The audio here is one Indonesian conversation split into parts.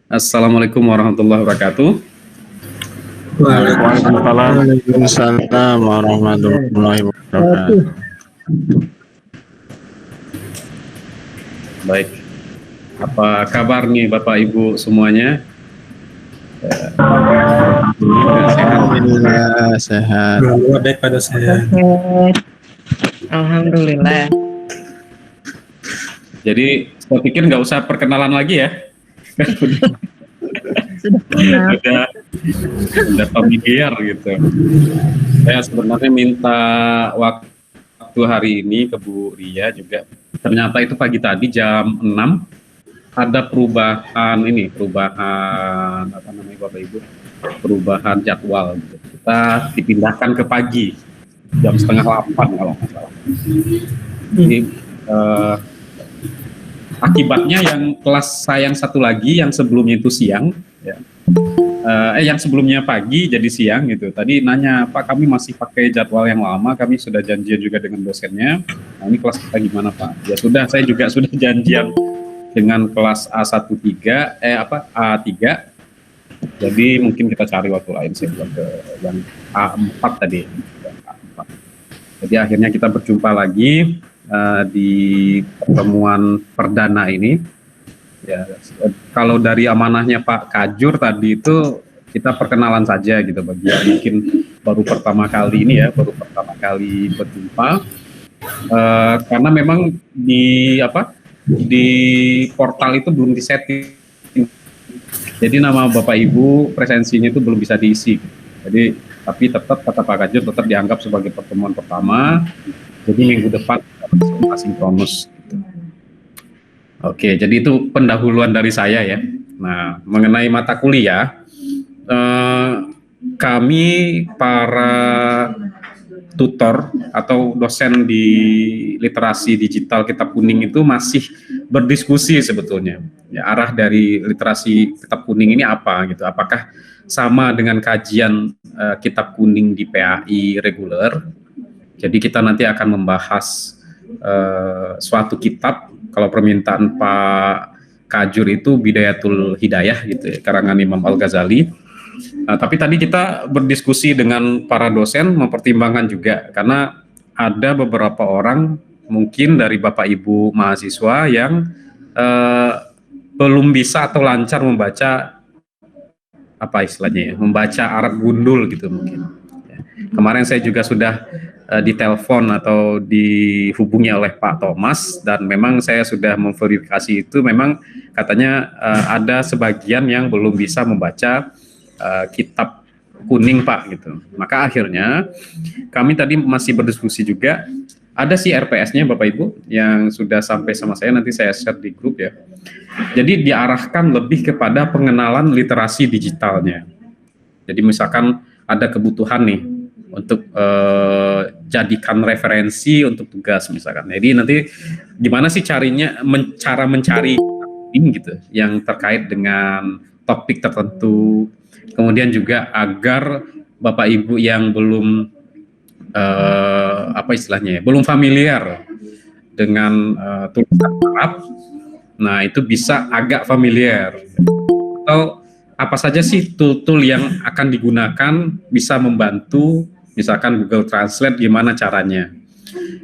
Assalamualaikum warahmatullahi wabarakatuh. Waalaikumsalam warahmatullahi wabarakatuh. Baik, apa kabar nih Bapak Ibu semuanya? Alhamdulillah sehat. Baik pada saya. Alhamdulillah. Jadi saya pikir nggak usah perkenalan lagi ya. Sudah familiar gitu. Saya sebenarnya minta waktu hari ini ke Bu Ria juga. Ternyata itu pagi tadi jam 6 ada perubahan apa namanya Bapak Ibu? Perubahan jadwal gitu. Kita dipindahkan ke pagi jam setengah 8 kalau nggak salah. Jadi akibatnya yang kelas saya yang satu lagi yang sebelumnya itu siang ya. Yang sebelumnya pagi jadi siang gitu. Tadi nanya, Pak, kami masih pakai jadwal yang lama, kami sudah janjian juga dengan dosennya. Nah, ini kelas kita gimana, Pak? Ya sudah, saya juga sudah janjian dengan kelas A13, A3. Jadi mungkin kita cari waktu lain, saya bilang ke yang A4 tadi. A4. Jadi akhirnya kita berjumpa lagi di pertemuan perdana ini. Ya, kalau dari amanahnya Pak Kajur tadi itu kita perkenalan saja gitu bagi yang mungkin baru pertama kali ini ya, baru pertama kali berjumpa. Karena memang di portal itu belum disetting. Jadi nama Bapak Ibu presensinya itu belum bisa diisi. Jadi tapi tetap kata Pak Kajur tetap dianggap sebagai pertemuan pertama. Jadi minggu depan asinkronus. Oke, jadi itu pendahuluan dari saya ya. Nah, mengenai mata kuliah, kami para tutor atau dosen di literasi digital Kitab Kuning itu masih berdiskusi sebetulnya. Ya, arah dari literasi Kitab Kuning ini apa gitu? Apakah sama dengan kajian Kitab Kuning di PAI reguler? Jadi kita nanti akan membahas suatu kitab. Kalau permintaan Pak Kajur itu Bidayatul Hidayah gitu ya, karangan Imam Al-Ghazali. Tapi tadi kita berdiskusi dengan para dosen, mempertimbangkan juga karena ada beberapa orang mungkin dari Bapak Ibu mahasiswa yang belum bisa atau lancar membaca apa istilahnya ya, membaca Arab gundul gitu mungkin. Kemarin saya juga sudah ditelepon atau dihubungi oleh Pak Thomas dan memang saya sudah memverifikasi itu memang katanya ada sebagian yang belum bisa membaca kitab kuning Pak gitu. Maka akhirnya kami tadi masih berdiskusi juga, ada sih RPS-nya Bapak Ibu yang sudah sampai sama saya, nanti saya share di grup ya. Jadi diarahkan lebih kepada pengenalan literasi digitalnya. Jadi misalkan ada kebutuhan nih untuk jadikan referensi untuk tugas misalkan. Jadi nanti gimana sih cara mencari gitu yang terkait dengan topik tertentu. Kemudian juga agar Bapak Ibu yang belum belum familiar dengan tulisan Arab, nah itu bisa agak familiar. Atau apa saja sih tool-tool yang akan digunakan bisa membantu, misalkan Google Translate gimana caranya.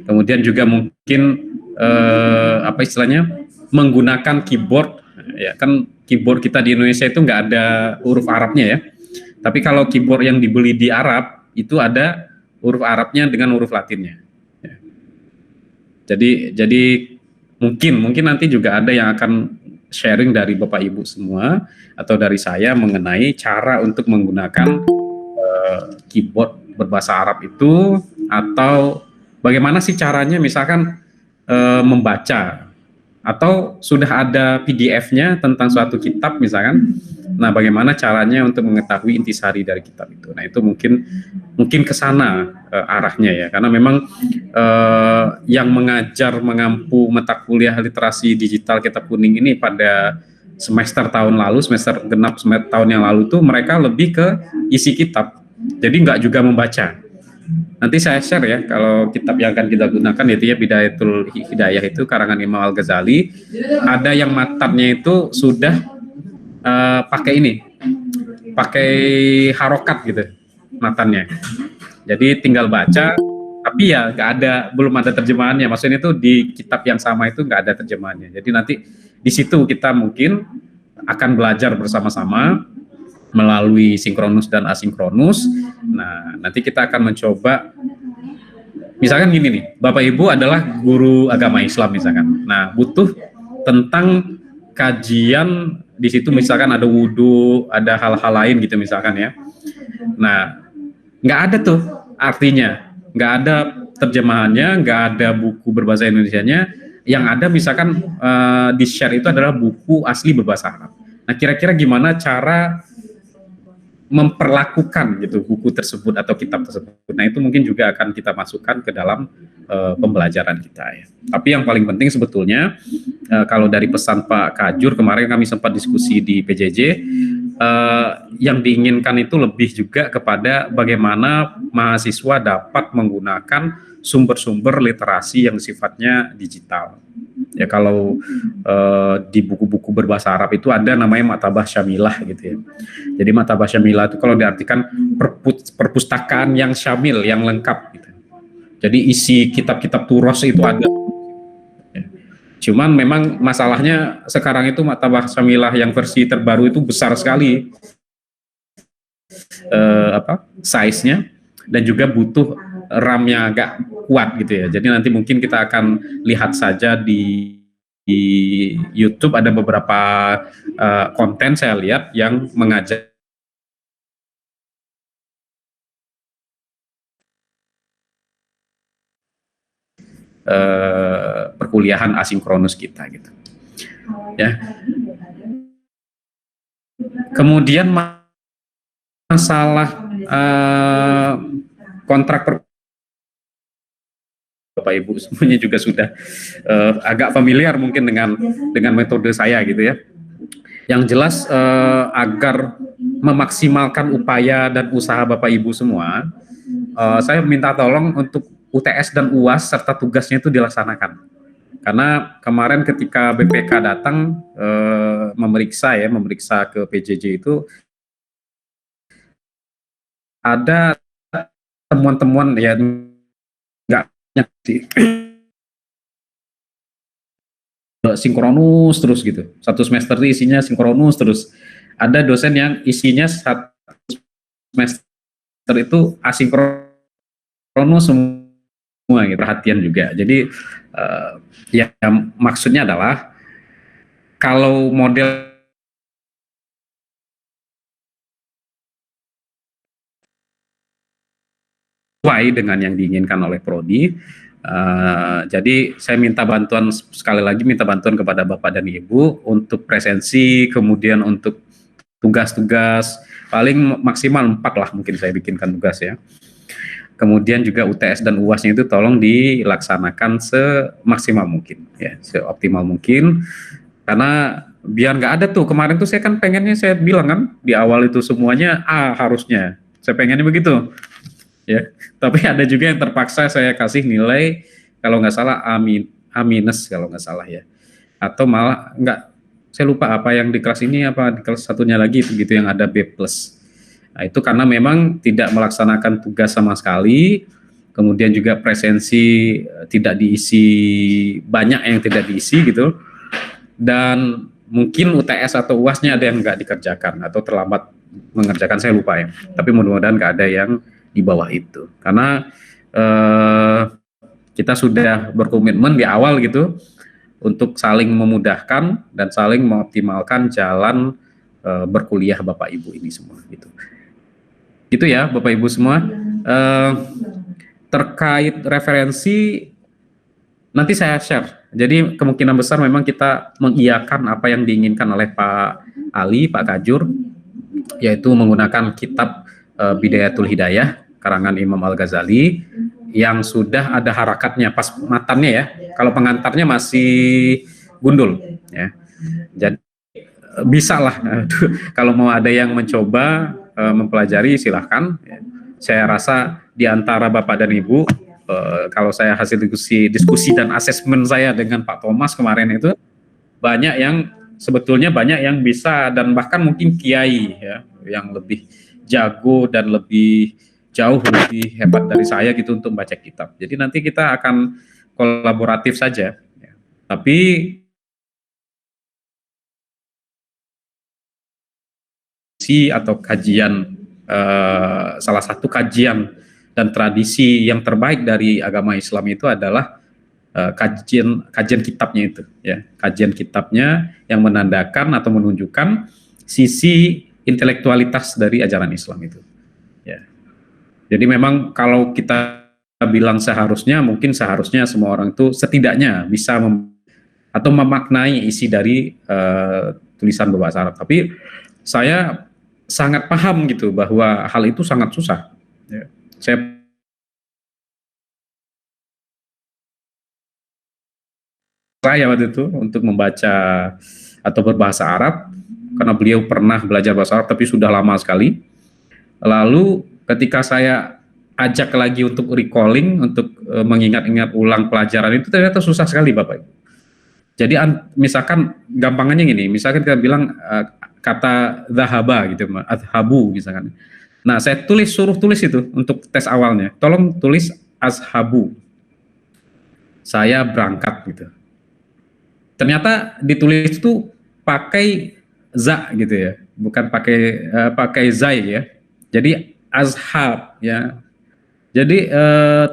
Kemudian juga mungkin menggunakan keyboard, ya kan keyboard kita di Indonesia itu nggak ada huruf Arabnya ya. Tapi kalau keyboard yang dibeli di Arab itu ada huruf Arabnya dengan huruf Latinnya. Ya. Jadi mungkin nanti juga ada yang akan sharing dari Bapak Ibu semua atau dari saya mengenai cara untuk menggunakan keyboard berbahasa Arab itu, atau bagaimana sih caranya misalkan membaca, atau sudah ada PDF-nya tentang suatu kitab misalkan. Nah, bagaimana caranya untuk mengetahui intisari dari kitab itu. Nah, itu mungkin ke sana arahnya ya. Karena memang yang mengampu mata kuliah literasi digital Kitab Kuning ini pada semester genap tahun yang lalu itu mereka lebih ke isi kitab. Jadi nggak juga membaca. Nanti saya share ya, kalau kitab yang akan kita gunakan yaitu ya Bidayatul Hidayah itu karangan Imam Al-Ghazali. Ada yang matannya itu sudah pakai ini, pakai harokat gitu matannya. Jadi tinggal baca, tapi ya belum ada terjemahannya. Maksudnya itu di kitab yang sama itu nggak ada terjemahannya. Jadi nanti di situ kita mungkin akan belajar bersama-sama melalui sinkronus dan asinkronus. Nah, nanti kita akan mencoba, misalkan gini nih, Bapak Ibu adalah guru agama Islam misalkan. Nah, butuh tentang kajian di situ, misalkan ada wudhu, ada hal-hal lain gitu misalkan ya. Nah, nggak ada tuh artinya, nggak ada terjemahannya, nggak ada buku berbahasa Indonesianya. Yang ada misalkan di share itu adalah buku asli berbahasa Arab. Nah, kira-kira gimana cara memperlakukan gitu buku tersebut atau kitab tersebut. Nah, itu mungkin juga akan kita masukkan ke dalam pembelajaran kita ya. Tapi yang paling penting sebetulnya kalau dari pesan Pak Kajur kemarin kami sempat diskusi di PJJ, yang diinginkan itu lebih juga kepada bagaimana mahasiswa dapat menggunakan sumber-sumber literasi yang sifatnya digital. Ya, kalau di buku-buku berbahasa Arab itu ada namanya Maktabah Syamilah gitu ya. Jadi Maktabah Syamilah itu kalau diartikan perpustakaan yang syamil, yang lengkap gitu. Jadi isi kitab-kitab Turos itu ada. Cuman memang masalahnya sekarang itu Maktabah Syamilah yang versi terbaru itu besar sekali size-nya, dan juga butuh RAM-nya agak kuat gitu ya. Jadi nanti mungkin kita akan lihat saja di YouTube ada beberapa konten saya lihat yang mengajak perkuliahan asinkronus kita gitu. Ya. Kemudian masalah kontrak Bapak Ibu semuanya juga sudah agak familiar mungkin dengan metode saya gitu ya. Yang jelas agar memaksimalkan upaya dan usaha Bapak Ibu semua, saya minta tolong untuk UTS dan UAS serta tugasnya itu dilaksanakan. Karena kemarin ketika BPK datang memeriksa ke PJJ itu ada temuan-temuan ya nggak sih sinkronus terus gitu. Satu semester itu isinya sinkronus terus. Ada dosen yang isinya satu semester itu asinkronus semua gitu, perhatian juga. Jadi ya maksudnya adalah kalau model sesuai dengan yang diinginkan oleh prodi. Jadi saya minta bantuan sekali lagi, minta bantuan kepada Bapak dan Ibu untuk presensi, kemudian untuk tugas-tugas paling maksimal 4 lah mungkin saya bikinkan tugas ya. Kemudian juga UTS dan UASnya itu tolong dilaksanakan semaksimal mungkin ya, seoptimal mungkin, karena biar nggak ada tuh kemarin tuh saya kan pengennya, saya bilang kan di awal itu semuanya A harusnya, saya pengennya begitu ya, tapi ada juga yang terpaksa saya kasih nilai kalau nggak salah A minus kalau nggak salah ya, atau malah nggak, saya lupa apa yang di kelas ini, apa di kelas satunya lagi itu gitu yang ada B plus. Nah, itu karena memang tidak melaksanakan tugas sama sekali, kemudian juga presensi tidak diisi, banyak yang tidak diisi gitu, dan mungkin UTS atau UASnya ada yang nggak dikerjakan atau terlambat mengerjakan, saya lupa ya, tapi mudah-mudahan nggak ada yang di bawah itu, karena kita sudah berkomitmen di awal gitu untuk saling memudahkan dan saling mengoptimalkan jalan berkuliah Bapak Ibu ini semua gitu. Itu ya Bapak Ibu semua. Terkait referensi nanti saya share. Jadi kemungkinan besar memang kita mengiyakan apa yang diinginkan oleh Pak Ali, Pak Kajur, yaitu menggunakan kitab Bidayatul Hidayah karangan Imam Al-Ghazali yang sudah ada harakatnya pas matannya ya. Kalau pengantarnya masih gundul ya. Jadi bisa lah kalau mau ada yang mencoba mempelajari silahkan. Saya rasa di antara Bapak dan Ibu, kalau saya hasil diskusi dan asesmen saya dengan Pak Thomas kemarin itu, banyak yang sebetulnya banyak yang bisa dan bahkan mungkin kiai ya yang lebih jago dan lebih jauh lebih hebat dari saya gitu untuk membaca kitab. Jadi nanti kita akan kolaboratif saja. Ya. Tapi atau kajian salah satu kajian dan tradisi yang terbaik dari agama Islam itu adalah kajian kitabnya itu ya, kajian kitabnya yang menandakan atau menunjukkan sisi intelektualitas dari ajaran Islam itu ya. Jadi memang kalau kita bilang seharusnya, mungkin seharusnya semua orang itu setidaknya bisa atau memaknai isi dari tulisan berbahasa Arab. Tapi saya sangat paham gitu bahwa hal itu sangat susah. Ya. Saya waktu itu untuk membaca atau berbahasa Arab karena beliau pernah belajar bahasa Arab tapi sudah lama sekali. Lalu ketika saya ajak lagi untuk recalling, untuk mengingat-ingat ulang pelajaran itu ternyata susah sekali Bapak Ibu. Jadi misalkan gampangannya gini, misalkan kita bilang kata zahaba gitu, azhabu misalkan. Nah, saya suruh tulis itu untuk tes awalnya. Tolong tulis azhabu. Saya berangkat gitu. Ternyata ditulis itu pakai za gitu ya, bukan pakai zai ya. Jadi azhab ya. Jadi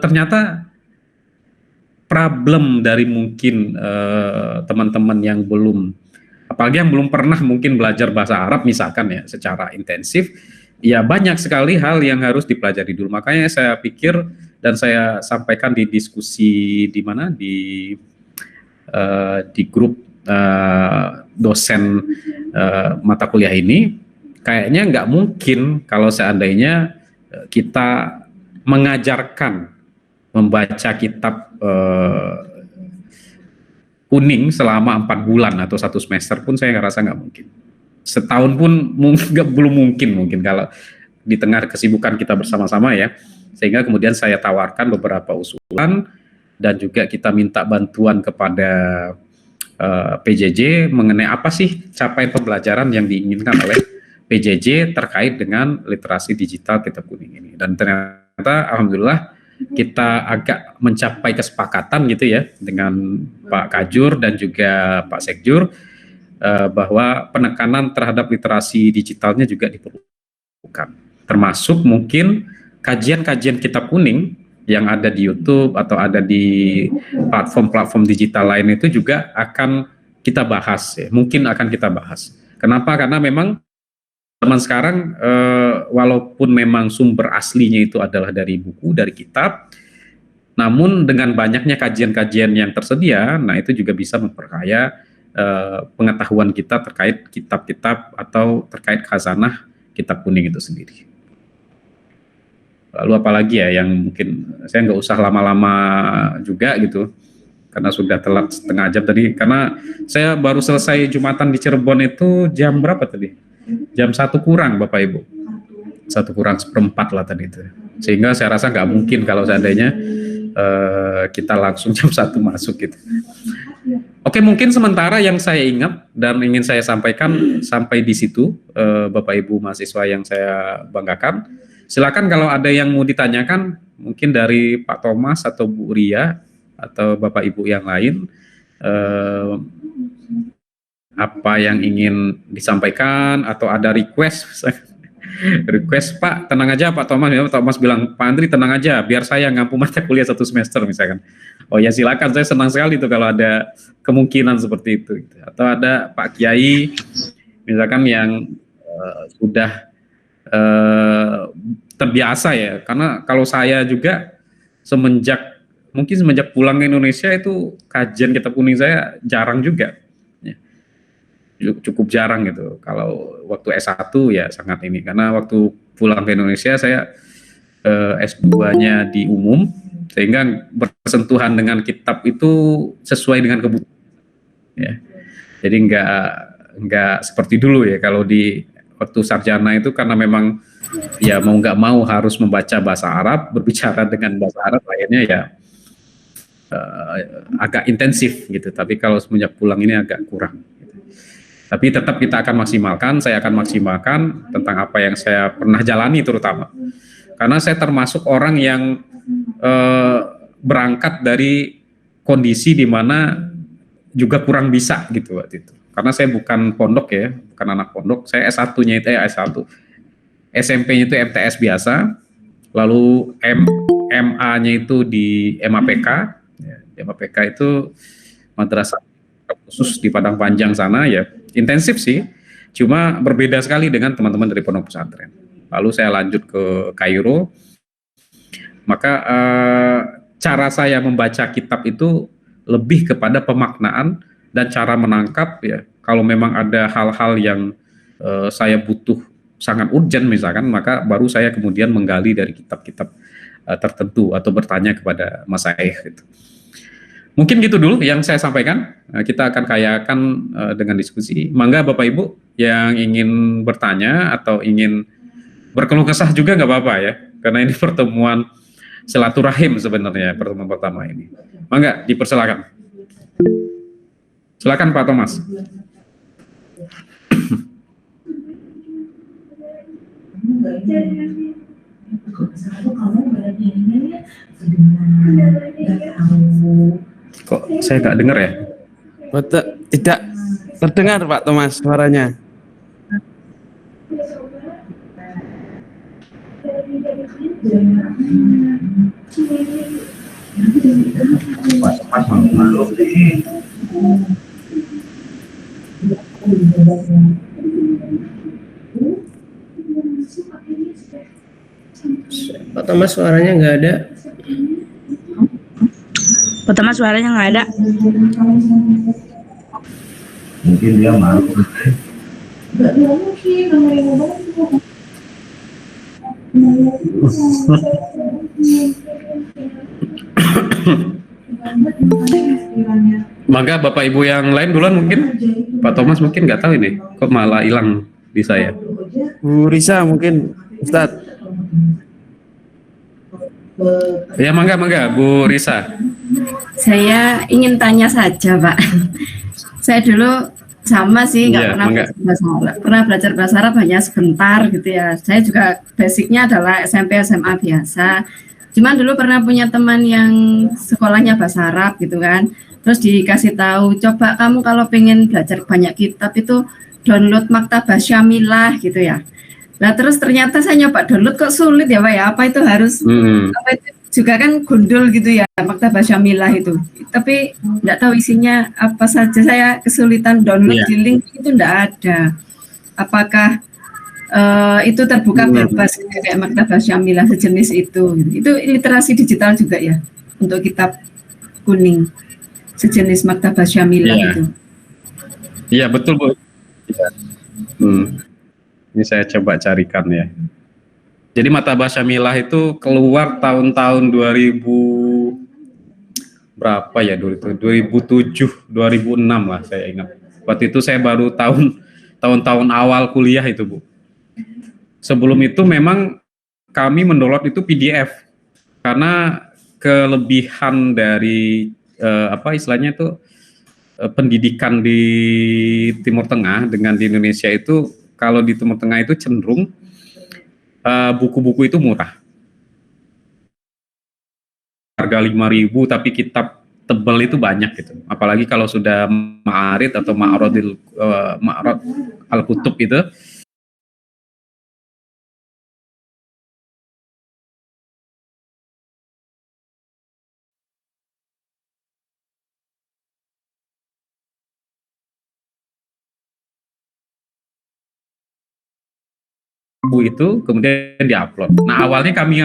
ternyata problem dari mungkin teman-teman yang belum, apalagi yang belum pernah mungkin belajar bahasa Arab misalkan ya secara intensif, ya banyak sekali hal yang harus dipelajari dulu. Makanya saya pikir dan saya sampaikan di diskusi di mana di grup dosen mata kuliah ini, kayaknya nggak mungkin kalau seandainya kita mengajarkan membaca kitab kuning selama 4 bulan atau 1 semester pun saya ngerasa nggak mungkin. Setahun pun belum mungkin kalau di tengah kesibukan kita bersama-sama ya. Sehingga kemudian saya tawarkan beberapa usulan dan juga kita minta bantuan kepada PJJ mengenai apa sih capaian pembelajaran yang diinginkan oleh PJJ terkait dengan literasi digital kitab kuning ini. Dan ternyata alhamdulillah kita agak mencapai kesepakatan gitu ya dengan Pak Kajur dan juga Pak Sekjur bahwa penekanan terhadap literasi digitalnya juga diperlukan. Termasuk mungkin kajian-kajian kitab kuning yang ada di YouTube atau ada di platform-platform digital lain itu juga akan kita bahas ya. Mungkin akan kita bahas. Kenapa? Karena memang zaman sekarang walaupun memang sumber aslinya itu adalah dari buku, dari kitab, namun dengan banyaknya kajian-kajian yang tersedia, nah itu juga bisa memperkaya pengetahuan kita terkait kitab-kitab atau terkait khazanah kitab kuning itu sendiri. Lalu apalagi ya yang mungkin saya nggak usah lama-lama juga gitu karena sudah telat setengah jam tadi, karena saya baru selesai Jumatan di Cirebon itu jam berapa tadi? Jam 1 kurang Bapak Ibu, 1 kurang seperempat lah tadi itu, sehingga saya rasa nggak mungkin kalau seandainya kita langsung jam 1 masuk gitu. Oke, mungkin sementara yang saya ingat dan ingin saya sampaikan sampai di situ, Bapak Ibu mahasiswa yang saya banggakan. Silakan kalau ada yang mau ditanyakan, mungkin dari Pak Thomas atau Bu Ria atau Bapak Ibu yang lain, apa yang ingin disampaikan atau ada request. Request Pak, tenang aja Pak Thomas. Ya, Pak Thomas bilang, Pak Andri tenang aja, biar saya ngampu mata kuliah 1 semester misalkan. Oh ya silakan, saya senang sekali itu kalau ada kemungkinan seperti itu. Atau ada Pak Kiai, misalkan yang sudah terbiasa ya, karena kalau saya juga mungkin semenjak pulang ke Indonesia itu kajian kitab kuning saya jarang juga ya. Cukup jarang gitu. Kalau waktu S1 ya sangat ini, karena waktu pulang ke Indonesia saya S2-nya di umum, sehingga bersentuhan dengan kitab itu sesuai dengan kebutuhan ya. Jadi nggak seperti dulu ya kalau di waktu sarjana itu, karena memang ya mau nggak mau harus membaca bahasa Arab, berbicara dengan bahasa Arab, akhirnya ya agak intensif gitu. Tapi kalau semenjak pulang ini agak kurang gitu. Tapi tetap kita akan maksimalkan, saya akan maksimalkan tentang apa yang saya pernah jalani terutama. Karena saya termasuk orang yang berangkat dari kondisi di mana juga kurang bisa gitu waktu itu. Karena saya bukan pondok ya, bukan anak pondok. Saya S1-nya itu S1. SMP-nya itu MTS biasa, lalu MA-nya itu di MAPK. Ya, MAPK itu madrasah khusus di Padang Panjang sana ya. Intensif sih, cuma berbeda sekali dengan teman-teman dari pondok pesantren. Lalu saya lanjut ke Kairo, maka cara saya membaca kitab itu lebih kepada pemaknaan dan cara menangkap ya. Kalau memang ada hal-hal yang saya butuh sangat urgent misalkan, maka baru saya kemudian menggali dari kitab-kitab tertentu atau bertanya kepada Masaih gitu. Mungkin gitu dulu yang saya sampaikan. Kita akan kayakan dengan diskusi. Mangga Bapak Ibu yang ingin bertanya atau ingin berkeluh kesah juga nggak apa-apa ya, karena ini pertemuan silaturahim sebenarnya pertemuan pertama ini. Mangga dipersilakan. Silakan Pak Thomas. Kok saya nggak dengar ya? Betul, tidak terdengar Pak Thomas suaranya. Pak Thomas suaranya nggak ada. Pertama suaranya nggak ada. Mungkin dia malu. Maka Bapak Ibu yang lain duluan mungkin. Pak Thomas mungkin nggak tahu ini, kok malah hilang di saya. Bu Risa mungkin Ustadz. Ya mangga Bu Risa. Saya ingin tanya saja, Pak. Saya dulu sama sih, nggak pernah belajar bahasa Arab. Pernah belajar bahasa Arab hanya sebentar gitu ya. Saya juga basicnya adalah SMP SMA biasa. Cuman dulu pernah punya teman yang sekolahnya bahasa Arab gitu kan. Terus dikasih tahu, coba kamu kalau pengen belajar banyak kitab itu download Maktabah Syamilah gitu ya. Nah terus ternyata saya nyoba download kok sulit ya Pak ya. Apa itu harus apa itu juga kan gundul gitu ya Maktabah Syamilah itu. Tapi enggak tahu isinya apa saja, saya kesulitan download di link itu enggak ada. Apakah itu terbuka bebas kayak Maktabah Syamilah sejenis itu? Itu literasi digital juga ya untuk kitab kuning sejenis Maktabah Syamilah itu. Iya betul Bu. Ya. Ini saya coba carikan ya. Jadi Maktabah Syamilah itu keluar tahun-tahun 2000 berapa ya dulu itu 2007 2006 lah saya ingat. Waktu itu saya baru tahun-tahun awal kuliah itu Bu. Sebelum itu memang kami mendownload itu PDF karena kelebihan dari apa istilahnya itu pendidikan di Timur Tengah dengan di Indonesia itu, kalau di Timur Tengah itu cenderung buku-buku itu murah. Harga 5.000 tapi kitab tebal itu banyak gitu. Apalagi kalau sudah Ma'arid atau Ma'rad al-Kutub itu. Itu kemudian diupload. Nah awalnya kami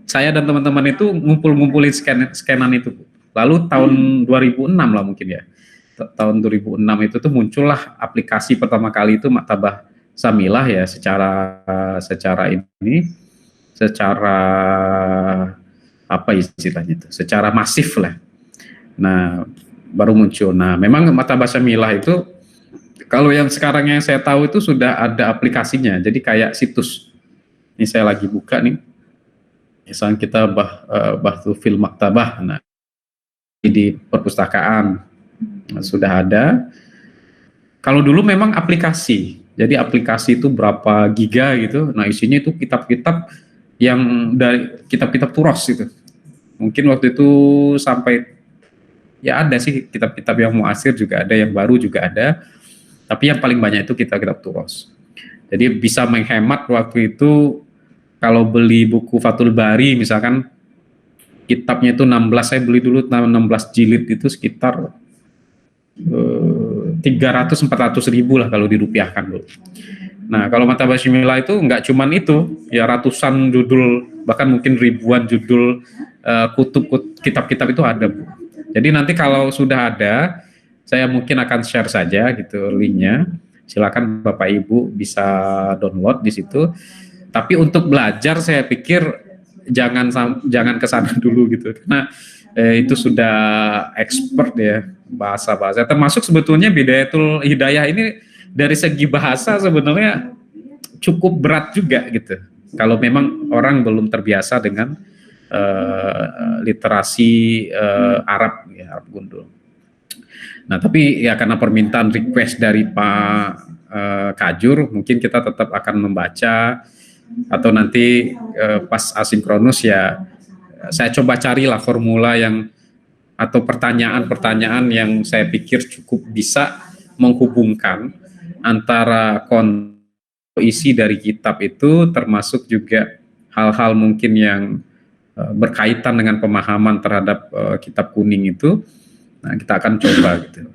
saya dan teman-teman itu ngumpulin scanan itu. Lalu tahun 2006 lah mungkin ya. Tahun 2006 itu tuh muncullah aplikasi pertama kali itu Maktabah Syamilah ya secara apa istilahnya itu? Secara masif lah. Nah baru muncul. Nah memang Maktabah Syamilah itu kalau yang sekarang yang saya tahu itu sudah ada aplikasinya, jadi kayak situs. Ini saya lagi buka nih. Misalnya kita Bahtu Fil Maktabah, nah di perpustakaan sudah ada. Kalau dulu memang aplikasi, jadi aplikasi itu berapa giga gitu. Nah isinya itu kitab-kitab yang dari kitab-kitab turos itu. Mungkin waktu itu sampai ya ada sih kitab-kitab yang muasir juga ada, yang baru juga ada. Tapi yang paling banyak itu kitab-kitab turos. Jadi bisa menghemat waktu itu kalau beli buku Fathul Bari misalkan kitabnya itu 16, saya beli dulu 16 jilid itu sekitar 300-400 ribu lah kalau dirupiahkan dulu. Nah kalau Mata Bismillah itu nggak cuman itu, ya ratusan judul, bahkan mungkin ribuan judul kitab-kitab itu ada, Bu. Jadi nanti kalau sudah ada, saya mungkin akan share saja gitu linknya. Silakan Bapak Ibu bisa download di situ. Tapi untuk belajar saya pikir jangan ke sana dulu gitu. Karena itu sudah expert ya bahasa-bahasa. Termasuk sebetulnya Bidayatul Hidayah ini dari segi bahasa sebenarnya cukup berat juga gitu. Kalau memang orang belum terbiasa dengan literasi Arab ya, Arab gundul. Nah, tapi ya karena permintaan request dari Pak Kajur, mungkin kita tetap akan membaca atau nanti pas asinkronus ya saya coba carilah formula yang atau pertanyaan-pertanyaan yang saya pikir cukup bisa menghubungkan antara isi dari kitab itu, termasuk juga hal-hal mungkin yang berkaitan dengan pemahaman terhadap kitab kuning itu. Nah, kita akan coba gitu.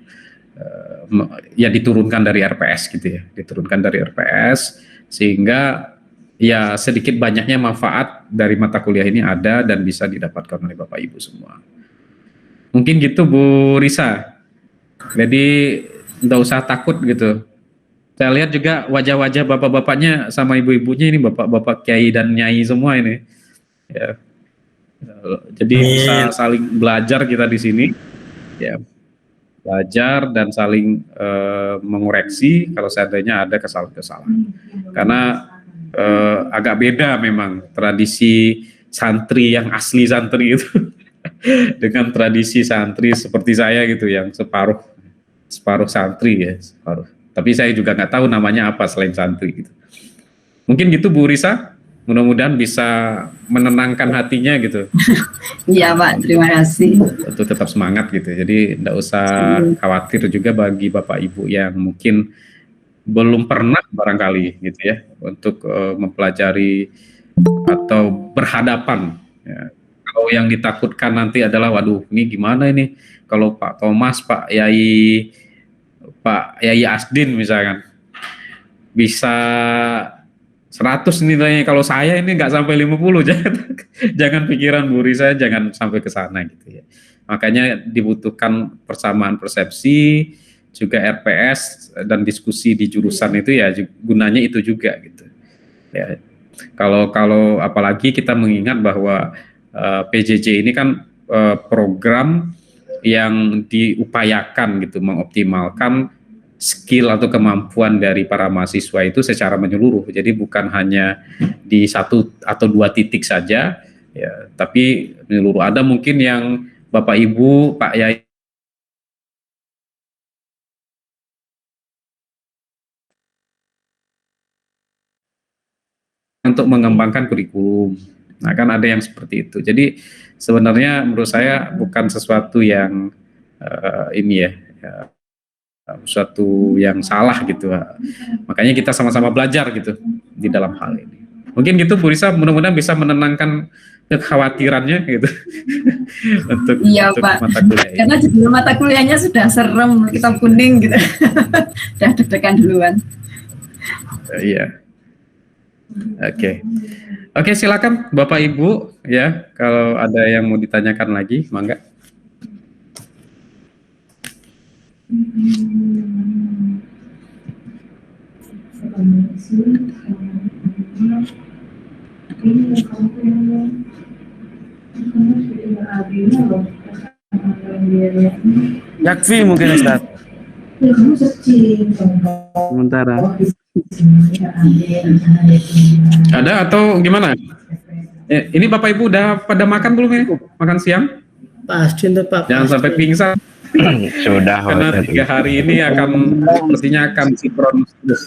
Ya diturunkan dari RPS gitu ya, diturunkan dari RPS sehingga ya sedikit banyaknya manfaat dari mata kuliah ini ada dan bisa didapatkan oleh Bapak Ibu semua. Mungkin gitu Bu Risa. Jadi nggak usah takut gitu. Saya lihat juga wajah-wajah bapak-bapaknya sama ibu-ibunya ini bapak-bapak kiai dan nyai semua ini. Ya. Jadi bisa saling belajar kita di sini. Ya. Belajar dan saling mengoreksi kalau seandainya ada kesalahan-kesalahan. Karena agak beda memang tradisi santri yang asli santri itu dengan tradisi santri seperti saya gitu yang separuh santri ya separuh. Tapi saya juga nggak tahu namanya apa selain santri gitu. Mungkin gitu Bu Risa, mudah-mudahan bisa menenangkan hatinya gitu. Iya Pak, terima kasih. Untuk tetap semangat gitu. Jadi nggak usah khawatir juga bagi Bapak Ibu yang mungkin belum pernah barangkali gitu ya untuk mempelajari atau berhadapan ya. Kalau yang ditakutkan nanti adalah waduh ini gimana ini kalau Pak Thomas, Pak Yai Asdin misalkan bisa 100 nilainya, kalau saya ini nggak sampai 50, jangan pikiran Bu Risa, jangan sampai ke sana gitu ya. Makanya dibutuhkan persamaan persepsi, juga RPS dan diskusi di jurusan itu ya gunanya itu juga gitu. Ya. Kalau apalagi kita mengingat bahwa PJJ ini kan program yang diupayakan gitu mengoptimalkan skill atau kemampuan dari para mahasiswa itu secara menyeluruh. Jadi bukan hanya di 1 atau 2 titik saja ya, tapi menyeluruh. Ada mungkin yang Bapak Ibu, Pak Yai untuk mengembangkan kurikulum. Nah, kan ada yang seperti itu. Jadi sebenarnya menurut saya bukan sesuatu yang sesuatu yang salah gitu. Makanya kita sama-sama belajar gitu di dalam hal ini. Mungkin gitu Bu Risa, mudah-mudahan bisa menenangkan kekhawatirannya gitu. untuk Pak. Mata kuliah ini. Karena judul mata kuliahnya sudah serem, kitab kuning gitu. Udah deg-degan duluan. Iya. Oke, silakan Bapak Ibu ya, kalau ada yang mau ditanyakan lagi, mangga. Yakfi mungkin Ustaz. Sementara. Ada atau gimana? Ini Bapak Ibu udah pada makan belum ya? Makan siang? Pasti tuh Pak. Jangan pasti. sampai pingsan. Sudah. Karena 3 hari ini sepertinya akan sinkron terus.